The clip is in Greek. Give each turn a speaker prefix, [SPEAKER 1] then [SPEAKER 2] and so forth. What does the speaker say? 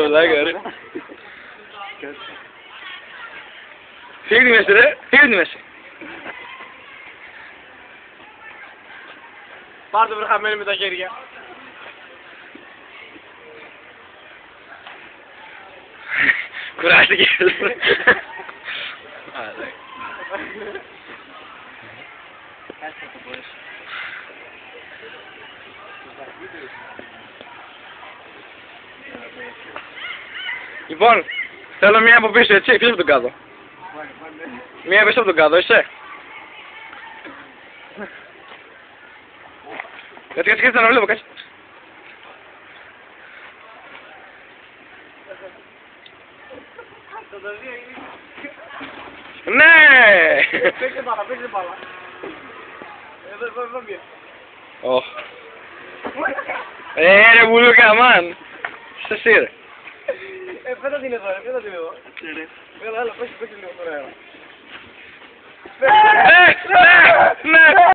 [SPEAKER 1] το βλάκα ρε. Φύγει τη μέση ρε, φύγει τη μέση.
[SPEAKER 2] Πάρ' το βρεχαμένο με τα χέρια.
[SPEAKER 1] Κουράστηκε. Λοιπόν, θέλω μία από πίσω, έτσι, ποιος από τον κάτω. Μία πίσω από τον κάτω, είσαι. Κάτσε να βλέπω, κάτσε. Ναι!
[SPEAKER 2] Παίξε μπάλα, παίξε μπάλα. Εδώ βγαίνει.
[SPEAKER 1] Ωχ. Ρε μπουλούκα, μαν. Σε εσύ ρε.
[SPEAKER 2] Πέτα την εδώ, ρε, πέτα την εδώ. Έλα, παίξε λίγο τώρα.
[SPEAKER 1] Ναι!